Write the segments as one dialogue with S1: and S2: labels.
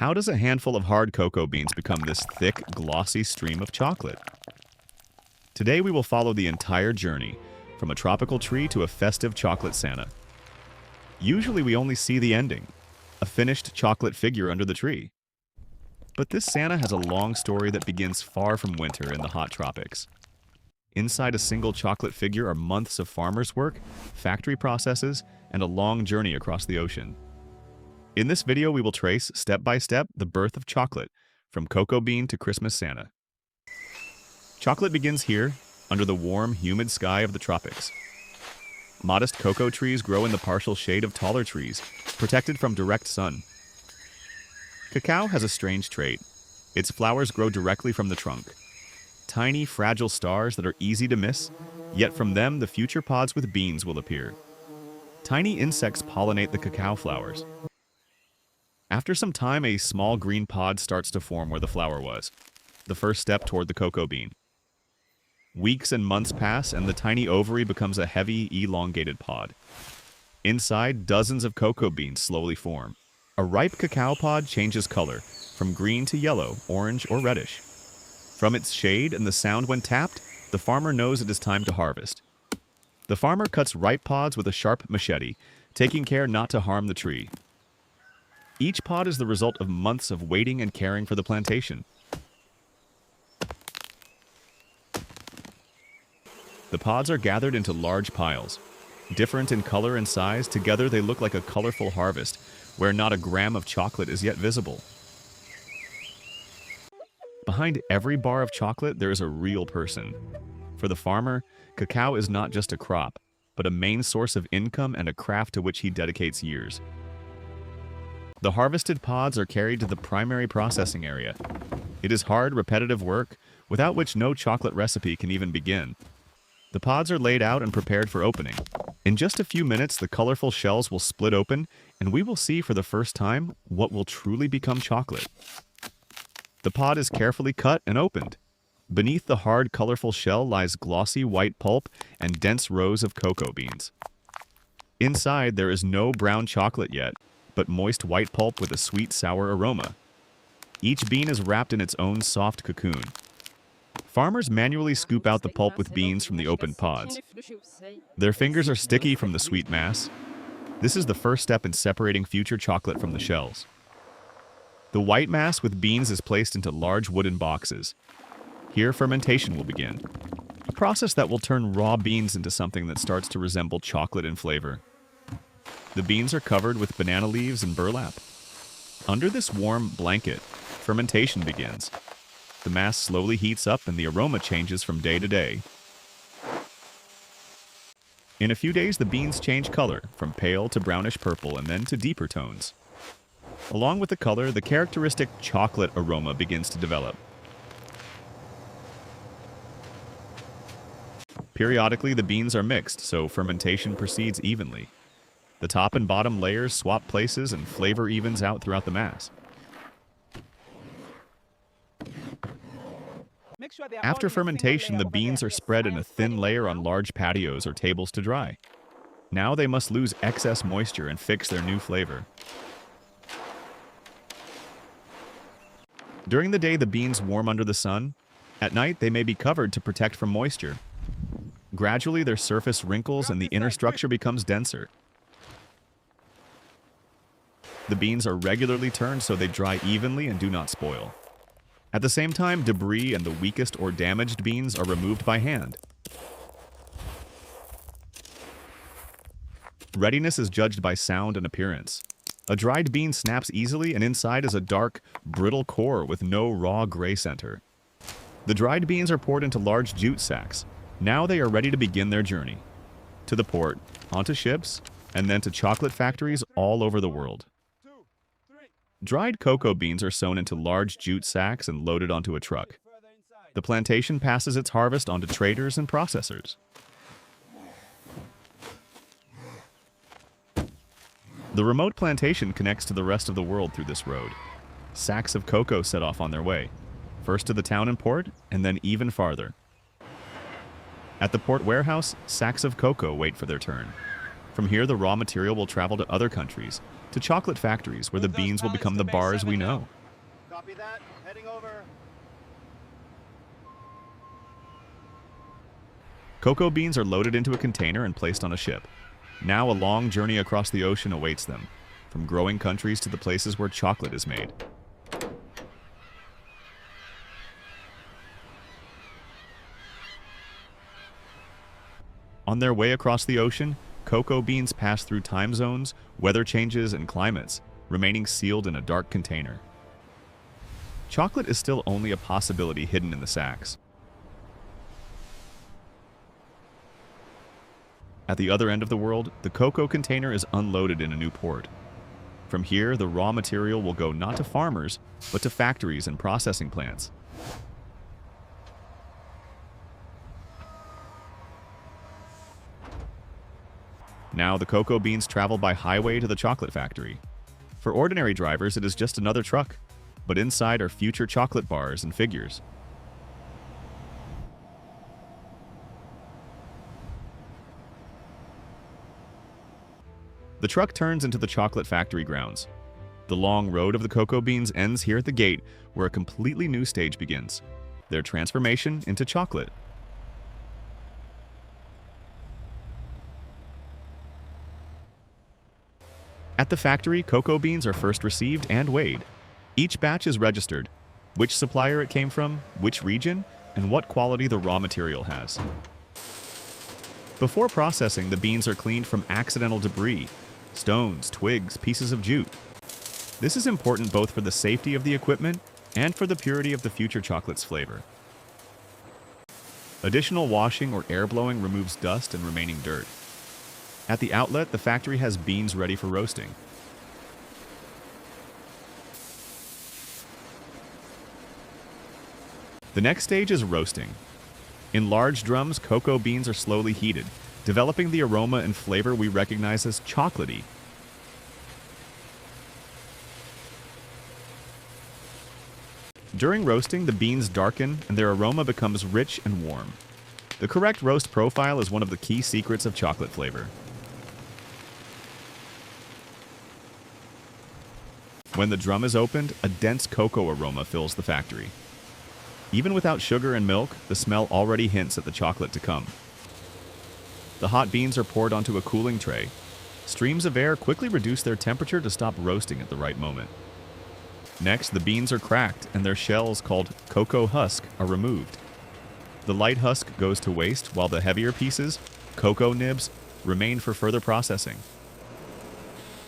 S1: How does a handful of hard cocoa beans become this thick, glossy stream of chocolate? Today we will follow the entire journey, from a tropical tree to a festive chocolate Santa. Usually we only see the ending, a finished chocolate figure under the tree. But this Santa has a long story that begins far from winter in the hot tropics. Inside a single chocolate figure are months of farmers' work, factory processes, and a long journey across the ocean. In this video, we will trace, step by step, the birth of chocolate, from cocoa bean to Christmas Santa. Chocolate begins here, under the warm, humid sky of the tropics. Modest cocoa trees grow in the partial shade of taller trees, protected from direct sun. Cacao has a strange trait. Its flowers grow directly from the trunk. Tiny, fragile stars that are easy to miss, yet from them the future pods with beans will appear. Tiny insects pollinate the cacao flowers. After some time, a small green pod starts to form where the flower was, the first step toward the cocoa bean. Weeks and months pass, and the tiny ovary becomes a heavy, elongated pod. Inside, dozens of cocoa beans slowly form. A ripe cacao pod changes color, from green to yellow, orange, or reddish. From its shade and the sound when tapped, the farmer knows it is time to harvest. The farmer cuts ripe pods with a sharp machete, taking care not to harm the tree. Each pod is the result of months of waiting and caring for the plantation. The pods are gathered into large piles. Different in color and size, together they look like a colorful harvest, where not a gram of chocolate is yet visible. Behind every bar of chocolate, there is a real person. For the farmer, cacao is not just a crop, but a main source of income and a craft to which he dedicates years. The harvested pods are carried to the primary processing area. It is hard, repetitive work, without which no chocolate recipe can even begin. The pods are laid out and prepared for opening. In just a few minutes, the colorful shells will split open, and we will see for the first time what will truly become chocolate. The pod is carefully cut and opened. Beneath the hard, colorful shell lies glossy white pulp and dense rows of cocoa beans. Inside, there is no brown chocolate yet, but moist white pulp with a sweet, sour aroma. Each bean is wrapped in its own soft cocoon. Farmers manually scoop out the pulp with beans from the opened pods. Their fingers are sticky from the sweet mass. This is the first step in separating future chocolate from the shells. The white mass with beans is placed into large wooden boxes. Here, fermentation will begin, a process that will turn raw beans into something that starts to resemble chocolate in flavor. The beans are covered with banana leaves and burlap. Under this warm blanket, fermentation begins. The mass slowly heats up and the aroma changes from day to day. In a few days, the beans change color, from pale to brownish purple and then to deeper tones. Along with the color, the characteristic chocolate aroma begins to develop. Periodically, the beans are mixed, so fermentation proceeds evenly. The top and bottom layers swap places and flavor evens out throughout the mass. After fermentation, the beans are spread in a thin layer on large patios or tables to dry. Now they must lose excess moisture and fix their new flavor. During the day, the beans warm under the sun. At night, they may be covered to protect from moisture. Gradually, their surface wrinkles and the inner structure becomes denser. The beans are regularly turned so they dry evenly and do not spoil. At the same time, debris and the weakest or damaged beans are removed by hand. Readiness is judged by sound and appearance. A dried bean snaps easily, and inside is a dark, brittle core with no raw gray center. The dried beans are poured into large jute sacks. Now they are ready to begin their journey. To the port, onto ships, and then to chocolate factories all over the world. Dried cocoa beans are sewn into large jute sacks and loaded onto a truck. The plantation passes its harvest onto traders and processors. The remote plantation connects to the rest of the world through this road. Sacks of cocoa set off on their way, first to the town and port, and then even farther. At the port warehouse, sacks of cocoa wait for their turn. From here, the raw material will travel to other countries, to chocolate factories where the beans will become the bars we know.
S2: Copy that. Heading over.
S1: Cocoa beans are loaded into a container and placed on a ship. Now a long journey across the ocean awaits them, from growing countries to the places where chocolate is made. On their way across the ocean, cocoa beans pass through time zones, weather changes, and climates, remaining sealed in a dark container. Chocolate is still only a possibility hidden in the sacks. At the other end of the world, the cocoa container is unloaded in a new port. From here, the raw material will go not to farmers, but to factories and processing plants. Now the cocoa beans travel by highway to the chocolate factory. For ordinary drivers, it is just another truck, but inside are future chocolate bars and figures. The truck turns into the chocolate factory grounds. The long road of the cocoa beans ends here at the gate, where a completely new stage begins: their transformation into chocolate. At the factory, cocoa beans are first received and weighed. Each batch is registered: which supplier it came from, which region, and what quality the raw material has. Before processing, the beans are cleaned from accidental debris, stones, twigs, pieces of jute. This is important both for the safety of the equipment and for the purity of the future chocolate's flavor. Additional washing or air blowing removes dust and remaining dirt. At the outlet, the factory has beans ready for roasting. The next stage is roasting. In large drums, cocoa beans are slowly heated, developing the aroma and flavor we recognize as chocolatey. During roasting, the beans darken and their aroma becomes rich and warm. The correct roast profile is one of the key secrets of chocolate flavor. When the drum is opened, a dense cocoa aroma fills the factory. Even without sugar and milk, the smell already hints at the chocolate to come. The hot beans are poured onto a cooling tray. Streams of air quickly reduce their temperature to stop roasting at the right moment. Next, the beans are cracked and their shells, called cocoa husk, are removed. The light husk goes to waste, while the heavier pieces, cocoa nibs, remain for further processing.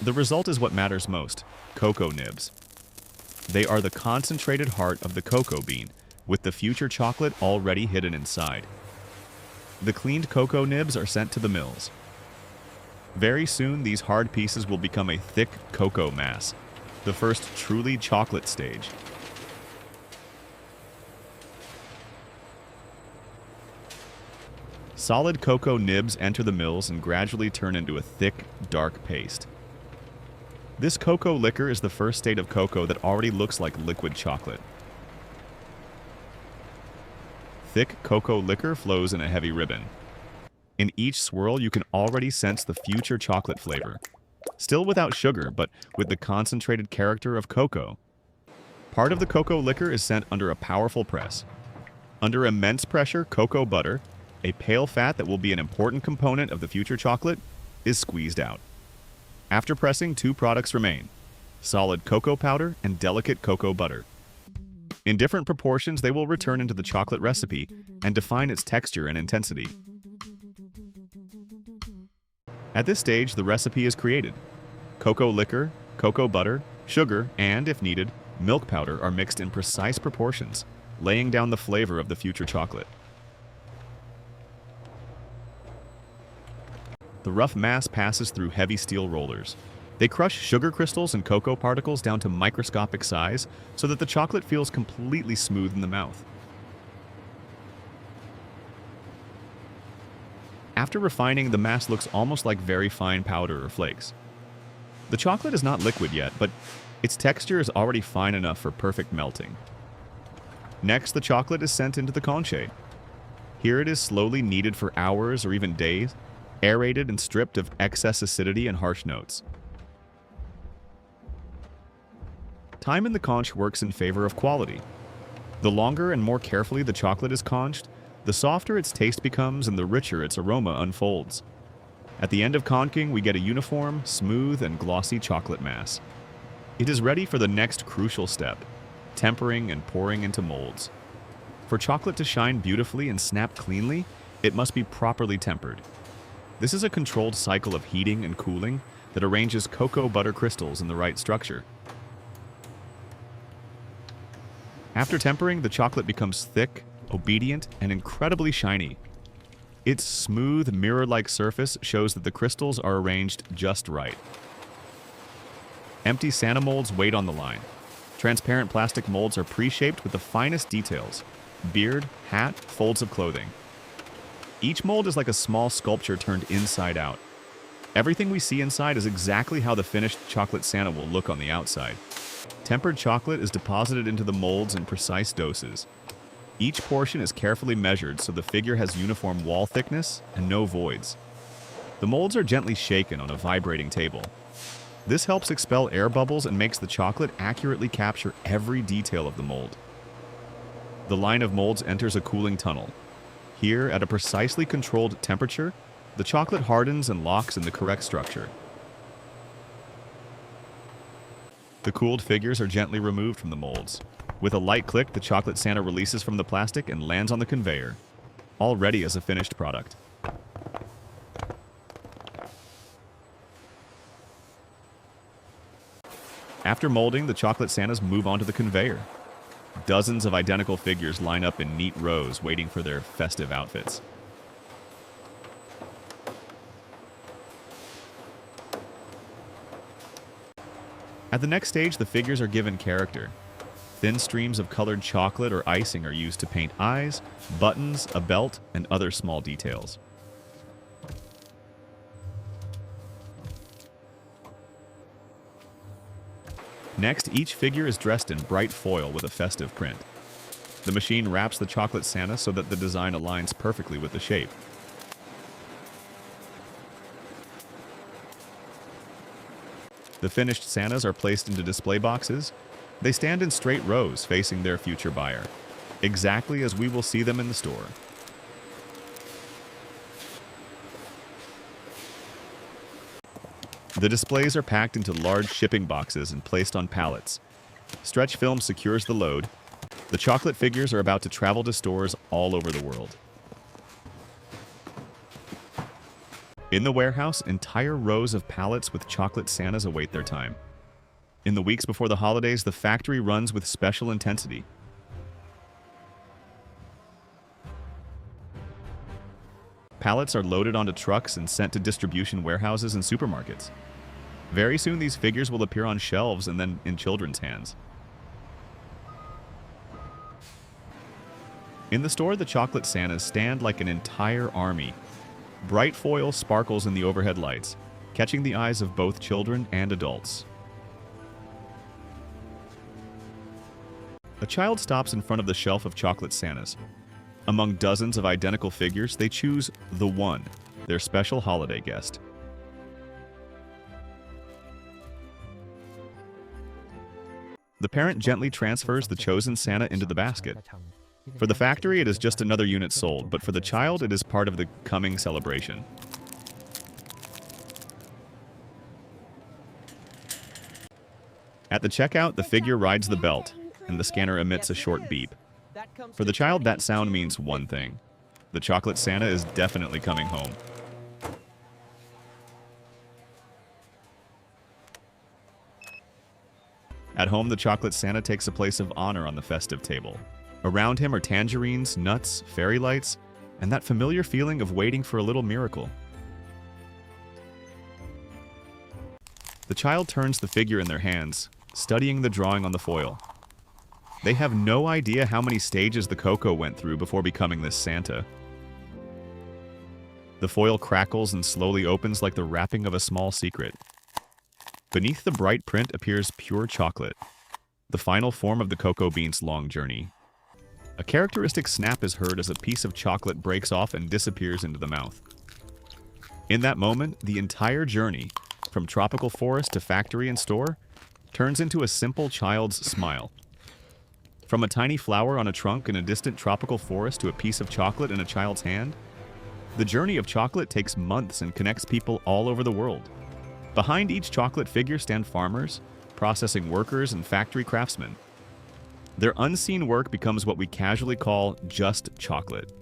S1: The result is what matters most: cocoa nibs. They are the concentrated heart of the cocoa bean, with the future chocolate already hidden inside. The cleaned cocoa nibs are sent to the mills. Very soon, these hard pieces will become a thick cocoa mass, the first truly chocolate stage. Solid cocoa nibs enter the mills and gradually turn into a thick, dark paste. This cocoa liquor is the first state of cocoa that already looks like liquid chocolate. Thick cocoa liquor flows in a heavy ribbon. In each swirl, you can already sense the future chocolate flavor. Still without sugar, but with the concentrated character of cocoa. Part of the cocoa liquor is sent under a powerful press. Under immense pressure, cocoa butter, a pale fat that will be an important component of the future chocolate, is squeezed out. After pressing, two products remain: solid cocoa powder and delicate cocoa butter. In different proportions, they will return into the chocolate recipe and define its texture and intensity. At this stage, the recipe is created. Cocoa liquor, cocoa butter, sugar, and, if needed, milk powder are mixed in precise proportions, laying down the flavor of the future chocolate. The rough mass passes through heavy steel rollers. They crush sugar crystals and cocoa particles down to microscopic size so that the chocolate feels completely smooth in the mouth. After refining, the mass looks almost like very fine powder or flakes. The chocolate is not liquid yet, but its texture is already fine enough for perfect melting. Next, the chocolate is sent into the conched. Here it is slowly kneaded for hours or even days, aerated and stripped of excess acidity and harsh notes. Time in the conch works in favor of quality. The longer and more carefully the chocolate is conched, the softer its taste becomes and the richer its aroma unfolds. At the end of conching, we get a uniform, smooth, and glossy chocolate mass. It is ready for the next crucial step, tempering and pouring into molds. For chocolate to shine beautifully and snap cleanly, it must be properly tempered. This is a controlled cycle of heating and cooling that arranges cocoa butter crystals in the right structure. After tempering, the chocolate becomes thick, obedient, and incredibly shiny. Its smooth, mirror-like surface shows that the crystals are arranged just right. Empty Santa molds wait on the line. Transparent plastic molds are pre-shaped with the finest details: beard, hat, folds of clothing. Each mold is like a small sculpture turned inside out. Everything we see inside is exactly how the finished chocolate Santa will look on the outside. Tempered chocolate is deposited into the molds in precise doses. Each portion is carefully measured so the figure has uniform wall thickness and no voids. The molds are gently shaken on a vibrating table. This helps expel air bubbles and makes the chocolate accurately capture every detail of the mold. The line of molds enters a cooling tunnel. Here, at a precisely controlled temperature, the chocolate hardens and locks in the correct structure. The cooled figures are gently removed from the molds. With a light click, the chocolate Santa releases from the plastic and lands on the conveyor, all ready as a finished product. After molding, the chocolate Santas move onto the conveyor. Dozens of identical figures line up in neat rows waiting for their festive outfits. At the next stage, the figures are given character. Thin streams of colored chocolate or icing are used to paint eyes, buttons, a belt, and other small details. Next, each figure is dressed in bright foil with a festive print. The machine wraps the chocolate Santa so that the design aligns perfectly with the shape. The finished Santas are placed into display boxes. They stand in straight rows facing their future buyer, exactly as we will see them in the store. The displays are packed into large shipping boxes and placed on pallets. Stretch film secures the load. The chocolate figures are about to travel to stores all over the world. In the warehouse, entire rows of pallets with chocolate Santas await their time. In the weeks before the holidays, the factory runs with special intensity. Pallets are loaded onto trucks and sent to distribution warehouses and supermarkets. Very soon, these figures will appear on shelves and then in children's hands. In the store, the chocolate Santas stand like an entire army. Bright foil sparkles in the overhead lights, catching the eyes of both children and adults. A child stops in front of the shelf of chocolate Santas. Among dozens of identical figures, they choose the one, their special holiday guest. The parent gently transfers the chosen Santa into the basket. For the factory, it is just another unit sold, but for the child, it is part of the coming celebration. At the checkout, the figure rides the belt, and the scanner emits a short beep. For the child, that sound means one thing: the chocolate Santa is definitely coming home. At home, the chocolate Santa takes a place of honor on the festive table. Around him are tangerines, nuts, fairy lights, and that familiar feeling of waiting for a little miracle. The child turns the figure in their hands, studying the drawing on the foil. They have no idea how many stages the cocoa went through before becoming this Santa. The foil crackles and slowly opens like the wrapping of a small secret. Beneath the bright print appears pure chocolate, the final form of the cocoa bean's long journey. A characteristic snap is heard as a piece of chocolate breaks off and disappears into the mouth. In that moment, the entire journey, from tropical forest to factory and store, turns into a simple child's smile. From a tiny flower on a trunk in a distant tropical forest to a piece of chocolate in a child's hand, the journey of chocolate takes months and connects people all over the world. Behind each chocolate figure stand farmers, processing workers, and factory craftsmen. Their unseen work becomes what we casually call just chocolate.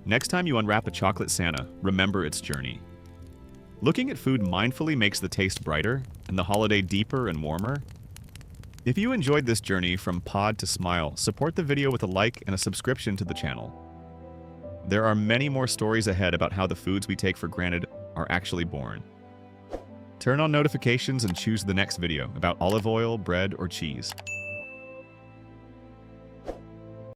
S1: Next time you unwrap a chocolate Santa, remember its journey. Looking at food mindfully makes the taste brighter and the holiday deeper and warmer. If you enjoyed this journey from pod to smile, support the video with a like and a subscription to the channel. There are many more stories ahead about how the foods we take for granted are actually born. Turn on notifications and choose the next video about olive oil, bread, or cheese.